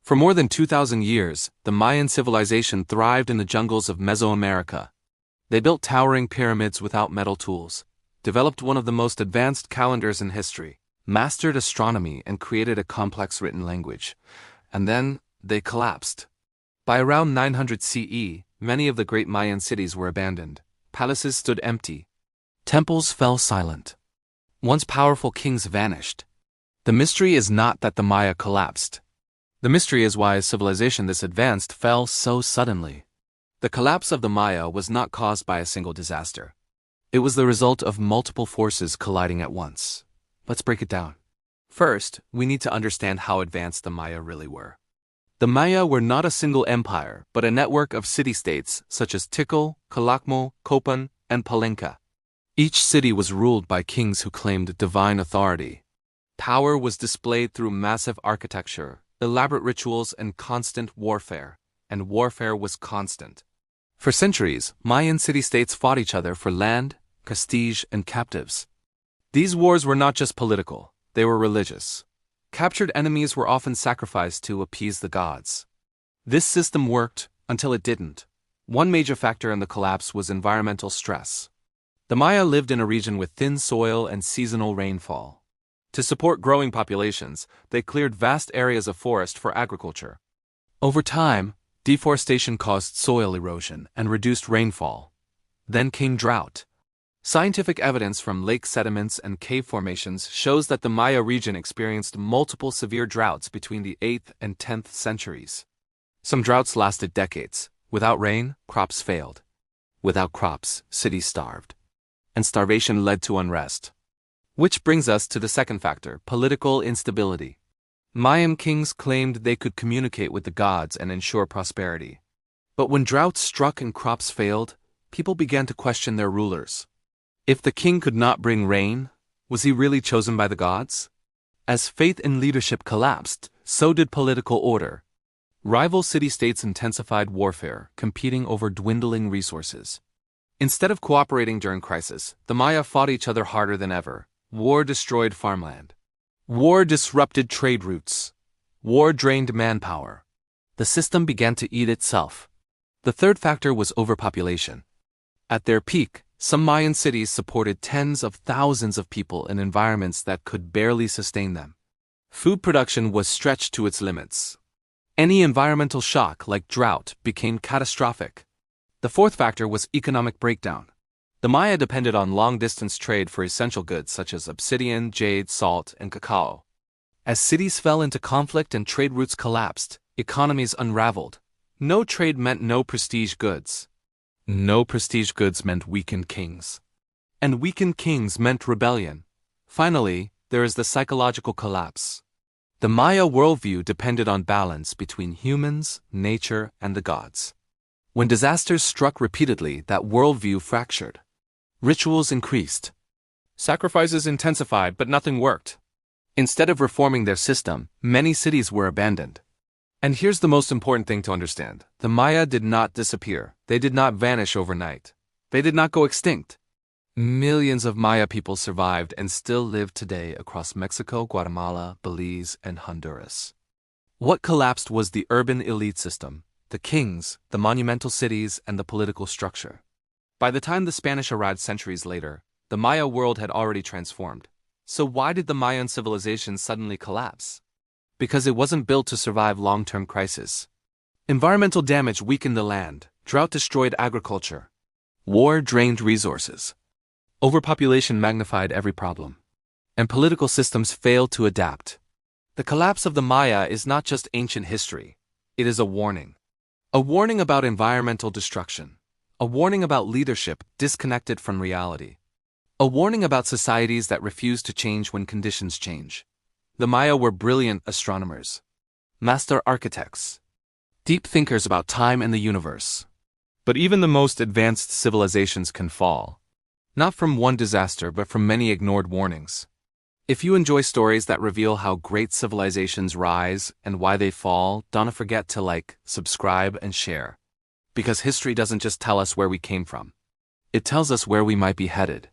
For more than 2,000 years, the Mayan civilization thrived in the jungles of Mesoamerica. They built towering pyramids without metal tools, developed one of the most advanced calendars in history, mastered astronomy, and created a complex written language. And then, they collapsed. By around 900 CE, many of the great Mayan cities were abandoned. Palaces stood empty. Temples fell silent. Once powerful kings vanished. The mystery is not that the Maya collapsed. The mystery is why a civilization this advanced fell so suddenly. The collapse of the Maya was not caused by a single disaster. It was the result of multiple forces colliding at once. Let's break it down. First, we need to understand how advanced the Maya really were. The Maya were not a single empire, but a network of city-states such as Tikal, Calakmul, Copan, and Palenque. Each city was ruled by kings who claimed divine authority. Power was displayed through massive architecture, elaborate rituals, and constant warfare. And warfare was constant. For centuries, Mayan city-states fought each other for land, prestige, and captives. These wars were not just political, they were religious. Captured enemies were often sacrificed to appease the gods. This system worked until it didn't. One major factor in the collapse was environmental stress. The Maya lived in a region with thin soil and seasonal rainfall. To support growing populations, they cleared vast areas of forest for agriculture. Over time, deforestation caused soil erosion and reduced rainfall. Then came drought. Scientific evidence from lake sediments and cave formations shows that the Maya region experienced multiple severe droughts between the 8th and 10th centuries. Some droughts lasted decades. Without rain, crops failed. Without crops, cities starved. And starvation led to unrest. Which brings us to the second factor, political instability. Mayan kings claimed they could communicate with the gods and ensure prosperity. But when droughts struck and crops failed, people began to question their rulers. If the king could not bring rain, was he really chosen by the gods? As faith in leadership collapsed, so did political order. Rival city-states intensified warfare, competing over dwindling resources. Instead of cooperating during crisis, the Maya fought each other harder than ever. War destroyed farmland. War disrupted trade routes. War drained manpower. The system began to eat itself. The third factor was overpopulation. At their peak, some Mayan cities supported tens of thousands of people in environments that could barely sustain them. Food production was stretched to its limits. Any environmental shock, like drought, became catastrophic. The fourth factor was economic breakdown. The Maya depended on long-distance trade for essential goods such as obsidian, jade, salt, and cacao. As cities fell into conflict and trade routes collapsed, economies unraveled. No trade meant no prestige goods. No prestige goods meant weakened kings. And weakened kings meant rebellion. Finally, there is the psychological collapse. The Maya worldview depended on balance between humans, nature, and the gods. When disasters struck repeatedly, that worldview fractured. Rituals increased. Sacrifices intensified, but nothing worked. Instead of reforming their system, many cities were abandoned. And here's the most important thing to understand. The Maya did not disappear. They did not vanish overnight. They did not go extinct. Millions of Maya people survived and still live today across Mexico, Guatemala, Belize, and Honduras. What collapsed was the urban elite system, the kings, the monumental cities, and the political structure. By the time the Spanish arrived centuries later, the Maya world had already transformed. So why did the Mayan civilization suddenly collapse? Because it wasn't built to survive long-term crisis. Environmental damage weakened the land, drought destroyed agriculture. War drained resources. Overpopulation magnified every problem. And political systems failed to adapt. The collapse of the Maya is not just ancient history. It is a warning. A warning about environmental destruction. A warning about leadership disconnected from reality. A warning about societies that refuse to change when conditions change. The Maya were brilliant astronomers, master architects, deep thinkers about time and the universe. But even the most advanced civilizations can fall. Not from one disaster, but from many ignored warnings. If you enjoy stories that reveal how great civilizations rise and why they fall, don't forget to like, subscribe, and share. Because history doesn't just tell us where we came from. It tells us where we might be headed.